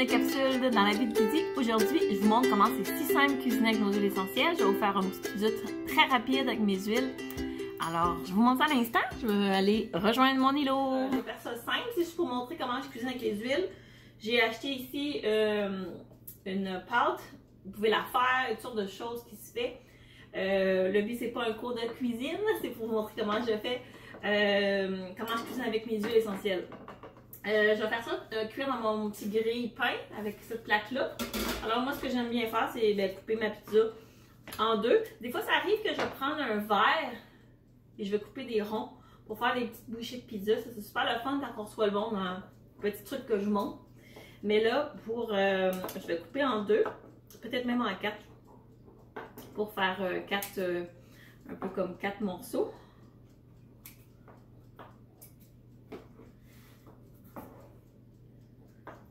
nouvelle capsule dans la vie de Didi. Aujourd'hui, je vous montre comment c'est si simple cuisiner avec nos huiles essentielles. Je vais vous faire un petit épisode très rapide avec mes huiles. Alors, je vous montre ça à l'instant. Je vais aller rejoindre mon îlot. Je vais faire ça simple, c'est juste pour montrer comment je cuisine avec les huiles. J'ai acheté ici une pâte. Vous pouvez la faire, toutes sortes de choses qui se fait. Le but, c'est pas un cours de cuisine, c'est pour vous montrer comment je fais, comment je cuisine avec mes huiles essentielles. Je vais faire ça, cuire dans mon petit grille-pain avec cette plaque-là. Alors moi, ce que j'aime bien faire, c'est couper ma pizza en deux. Des fois, ça arrive que je vais prendre un verre et je vais couper des ronds pour faire des petites bouchées de pizza. Ça, c'est super le fun quand on reçoit le bon dans un petit truc que je monte. Mais là, je vais couper en deux, peut-être même en quatre, pour faire un peu comme 4 morceaux.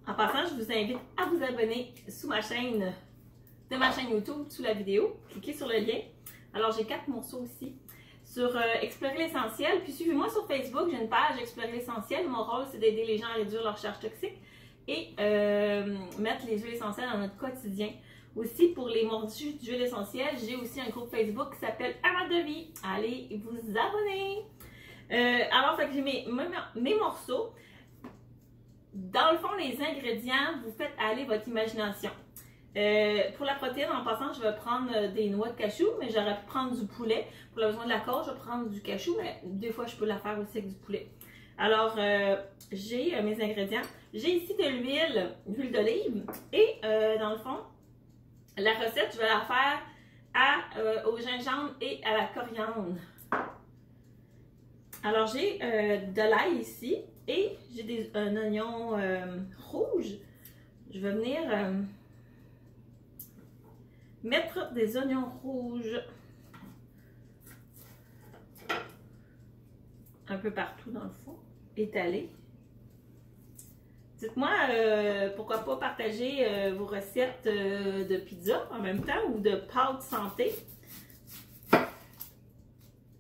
En passant, je vous invite à vous abonner de ma chaîne YouTube, sous la vidéo. Cliquez sur le lien. Alors, j'ai 4 morceaux aussi sur Explorer l'essentiel. Puis suivez-moi sur Facebook, j'ai une page Explorer l'essentiel. Mon rôle, c'est d'aider les gens à réduire leur charge toxique et mettre les huiles essentielles dans notre quotidien. Aussi, pour les mordus d'huile essentielle, j'ai aussi un groupe Facebook qui s'appelle Amat de vie. Allez vous abonner! Alors, j'ai mes morceaux. Dans le fond, les ingrédients, vous faites aller votre imagination. Pour la protéine, en passant, je vais prendre des noix de cachou, mais j'aurais pu prendre du poulet. Pour le besoin de la côte, je vais prendre du cachou, mais des fois, je peux la faire aussi avec du poulet. Alors, j'ai mes ingrédients. J'ai ici de l'huile d'olive. Et dans le fond, la recette, je vais la faire au gingembre et à la coriandre. Alors, j'ai de l'ail ici. Et j'ai un oignon rouge. Je vais venir mettre des oignons rouges un peu partout dans le fond, étalés. Dites-moi pourquoi pas partager vos recettes de pizza en même temps ou de pâtes santé.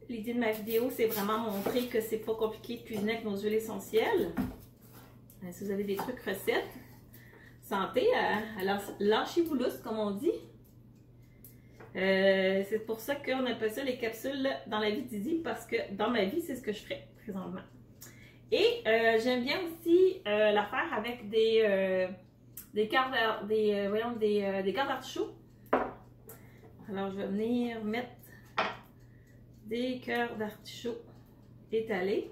L'idée de ma vidéo, c'est vraiment montrer que c'est pas compliqué de cuisiner avec nos huiles essentielles. Si vous avez des trucs recettes, santé, alors lâchez-vous lousse, comme on dit. C'est pour ça qu'on appelle ça les capsules dans la vie de Didi, parce que dans ma vie, c'est ce que je ferais présentement. Et j'aime bien aussi la faire avec des cœurs d'artichaut. Alors, je vais venir mettre des cœurs d'artichaut étalés.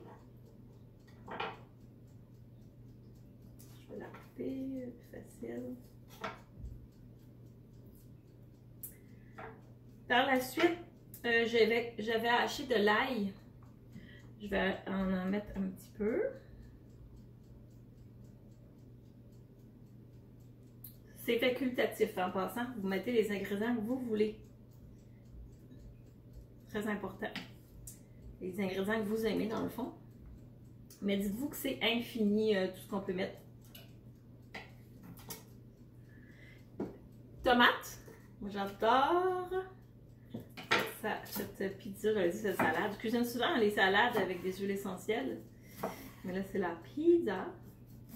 Je vais la couper, plus facile. Par la suite, j'avais haché de l'ail. Je vais en mettre un petit peu. C'est facultatif en passant. Vous mettez les ingrédients que vous voulez. Très important. Les ingrédients que vous aimez dans le fond. Mais dites-vous que c'est infini tout ce qu'on peut mettre. Tomates. Moi j'adore cette pizza, cette salade. Je cuisine souvent les salades avec des huiles essentielles. Mais là c'est la pizza.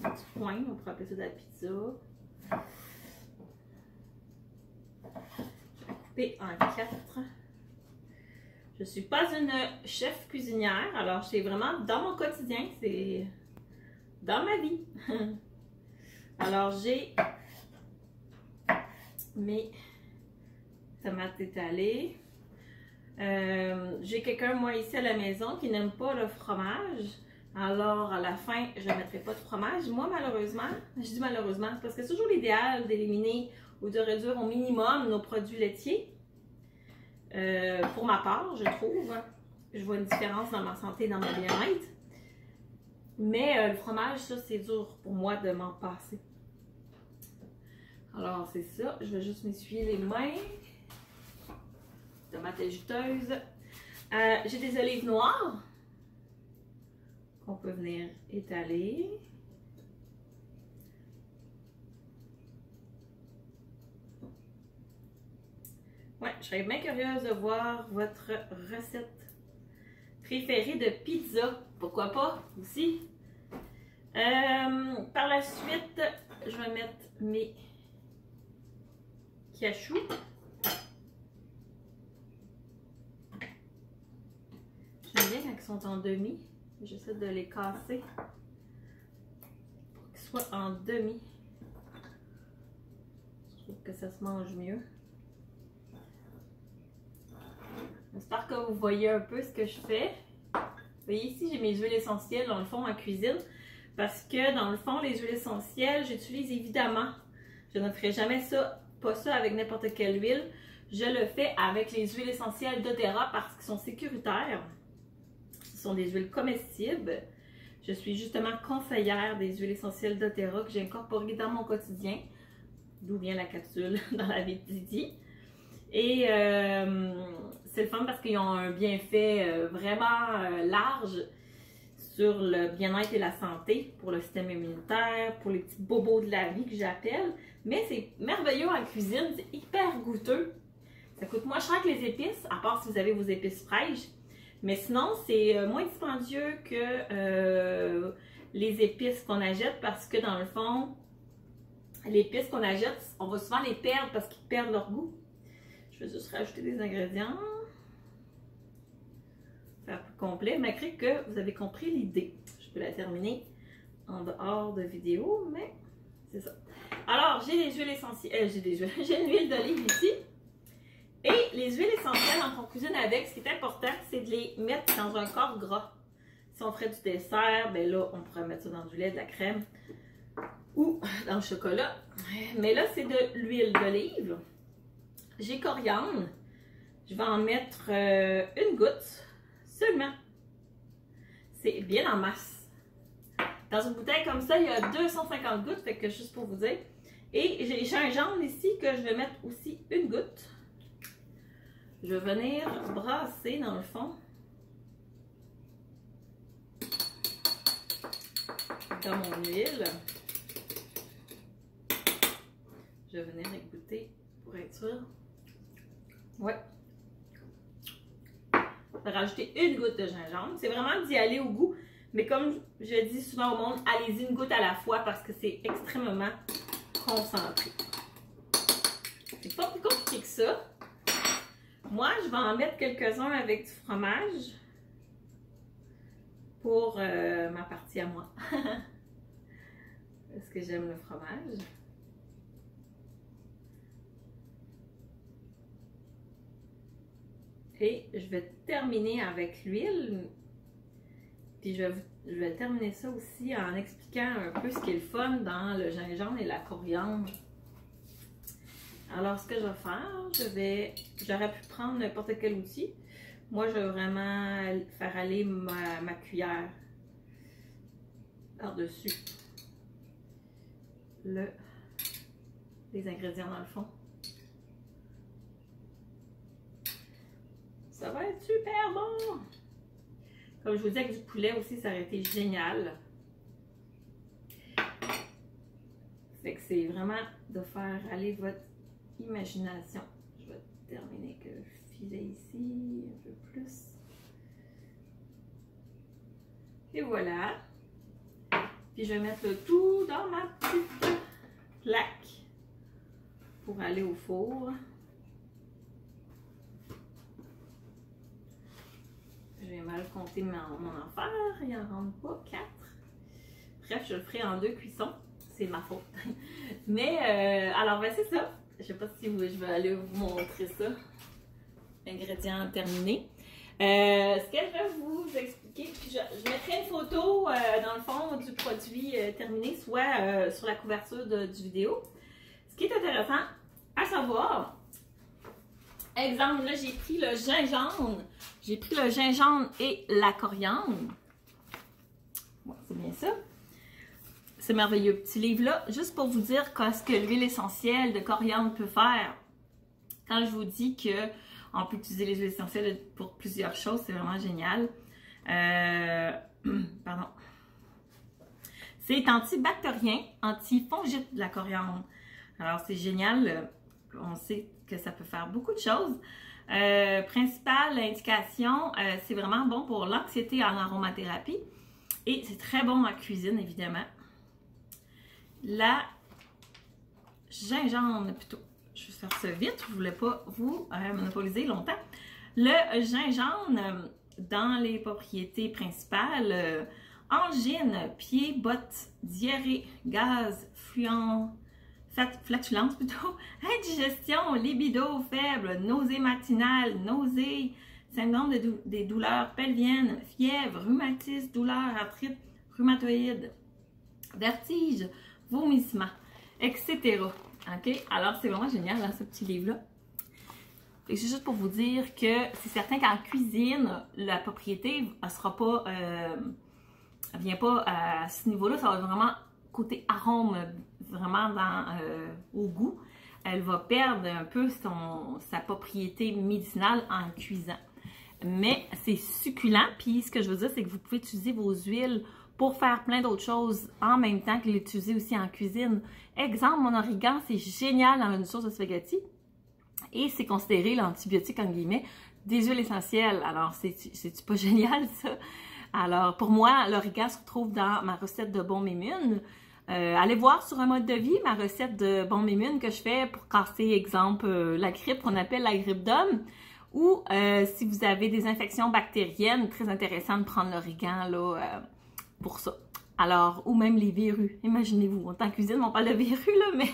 Un petit point, on pourrait appeler ça de la pizza. Je vais couper en 4. Je ne suis pas une chef cuisinière, alors c'est vraiment dans mon quotidien, c'est dans ma vie. Alors j'ai mes tomates étalées. J'ai quelqu'un, moi, ici à la maison qui n'aime pas le fromage. Alors à la fin, je ne mettrai pas de fromage. Moi, malheureusement, je dis malheureusement, parce que c'est toujours l'idéal d'éliminer ou de réduire au minimum nos produits laitiers. Pour ma part, je trouve, je vois une différence dans ma santé et dans ma bien-être. Mais le fromage, ça, c'est dur pour moi de m'en passer. Alors, c'est ça. Je vais juste m'essuyer les mains. Tomate juteuse. J'ai des olives noires qu'on peut venir étaler. Ouais, je serais bien curieuse de voir votre recette préférée de pizza. Pourquoi pas aussi? Par la suite, je vais mettre mes cachous. J'aime bien quand ils sont en demi. J'essaie de les casser pour qu'ils soient en demi. Je trouve que ça se mange mieux. J'espère que vous voyez un peu ce que je fais. Vous voyez ici, j'ai mes huiles essentielles dans le fond en cuisine. Parce que dans le fond, les huiles essentielles, j'utilise évidemment. Je ne ferai jamais ça, pas ça avec n'importe quelle huile. Je le fais avec les huiles essentielles doTERRA parce qu'elles sont sécuritaires. Ce sont des huiles comestibles. Je suis justement conseillère des huiles essentielles doTERRA que j'ai incorporées dans mon quotidien. D'où vient la capsule dans la vie de Didi. Et c'est le fun parce qu'ils ont un bienfait vraiment large sur le bien-être et la santé, pour le système immunitaire, pour les petits bobos de la vie que j'appelle. Mais c'est merveilleux en cuisine, c'est hyper goûteux. Ça coûte moins cher que les épices, à part si vous avez vos épices fraîches. Mais sinon, c'est moins dispendieux que les épices qu'on achète parce que dans le fond, les épices qu'on achète, on va souvent les perdre parce qu'ils perdent leur goût. Je vais juste rajouter des ingrédients. Faire plus complet, malgré que vous avez compris l'idée. Je peux la terminer en dehors de vidéo, mais c'est ça. Alors, j'ai des huiles essentielles, j'ai une huile d'olive ici. Et les huiles essentielles, quand on cuisine avec, ce qui est important, c'est de les mettre dans un corps gras. Si on ferait du dessert, ben là, on pourrait mettre ça dans du lait, de la crème ou dans le chocolat. Mais là, c'est de l'huile d'olive. J'ai coriandre. Je vais en mettre une goutte. Seulement. C'est bien en masse. Dans une bouteille comme ça, il y a 250 gouttes, fait que juste pour vous dire. Et j'ai gingembre ici que je vais mettre aussi une goutte. Je vais venir brasser dans le fond. Dans mon huile. Je vais venir écouter pour être sûr. Ouais. Je vais rajouter une goutte de gingembre. C'est vraiment d'y aller au goût. Mais comme je dis souvent au monde, allez-y une goutte à la fois parce que c'est extrêmement concentré. C'est pas plus compliqué que ça. Moi, je vais en mettre quelques-uns avec du fromage pour ma partie à moi. Parce que j'aime le fromage. Et je vais terminer avec l'huile. Puis je vais terminer ça aussi en expliquant un peu ce qui est le fun dans le gingembre et la coriandre. Alors, ce que je vais faire, j'aurais pu prendre n'importe quel outil. Moi, je vais vraiment faire aller ma cuillère par-dessus les ingrédients dans le fond. Ça va être super bon! Comme je vous dis, avec du poulet aussi, ça aurait été génial. Fait que c'est vraiment de faire aller votre imagination. Je vais terminer que le filet ici, un peu plus. Et voilà. Puis je vais mettre le tout dans ma petite plaque pour aller au four. J'ai mal compté mon affaire, il en rentre pas 4. Bref, je le ferai en 2 cuissons, c'est ma faute. Mais, alors ben c'est ça. Je sais pas si je vais aller vous montrer ça. Ingrédients terminés. Ce que je vais vous expliquer, puis je mettrai une photo dans le fond du produit terminé, soit sur la couverture du vidéo. Ce qui est intéressant à savoir, exemple, là j'ai pris le gingembre. J'ai pris le gingembre et la coriandre. Ouais, c'est bien ça. Ce merveilleux petit livre-là, juste pour vous dire ce que l'huile essentielle de coriandre peut faire. Quand je vous dis qu'on peut utiliser les huiles essentielles pour plusieurs choses, c'est vraiment génial. Pardon. C'est antibactérien, antifongite de la coriandre. Alors, c'est génial. On sait que ça peut faire beaucoup de choses. Principale indication, c'est vraiment bon pour l'anxiété en aromathérapie. Et c'est très bon en cuisine, évidemment. La gingembre plutôt. Je vais faire ça vite, je ne voulais pas vous monopoliser longtemps. Le gingembre, dans les propriétés principales, angine, pieds, bottes, diarrhée, gaz, flatulence plutôt, indigestion, libido faible, nausée matinale, nausée, syndrome des douleurs pelviennes, fièvre, rhumatisme, douleur, arthrite rhumatoïde, vertige, vomissement, etc. OK? Alors, c'est vraiment génial dans ce petit livre-là. C'est juste pour vous dire que c'est certain qu'en cuisine, la propriété ne sera pas, vient pas à ce niveau-là. Ça va vraiment côté arôme, vraiment au goût. Elle va perdre un peu sa propriété médicinale en cuisant. Mais c'est succulent. Puis ce que je veux dire, c'est que vous pouvez utiliser vos huiles pour faire plein d'autres choses en même temps que l'utiliser aussi en cuisine. Exemple, mon origan, c'est génial dans une sauce de spaghetti. Et c'est considéré l'antibiotique, en guillemets, des huiles essentielles. Alors, c'est-tu pas génial, ça? Alors, pour moi, l'origan se retrouve dans ma recette de bombe immune. Allez voir sur un mode de vie ma recette de bombe immune que je fais pour casser, exemple, la grippe qu'on appelle la grippe d'homme. Ou si vous avez des infections bactériennes, très intéressant de prendre l'origan là pour ça. Alors, ou même les verrues. Imaginez-vous, en tant que cuisine, on parle de verrues, là, mais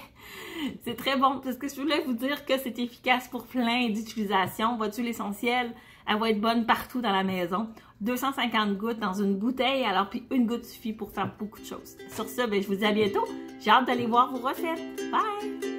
c'est très bon. Parce que je voulais vous dire que c'est efficace pour plein d'utilisations. Votre huile essentielle, elle va être bonne partout dans la maison. 250 gouttes dans une bouteille, alors puis une goutte suffit pour faire beaucoup de choses. Sur ce, ben, je vous dis à bientôt. J'ai hâte d'aller voir vos recettes. Bye!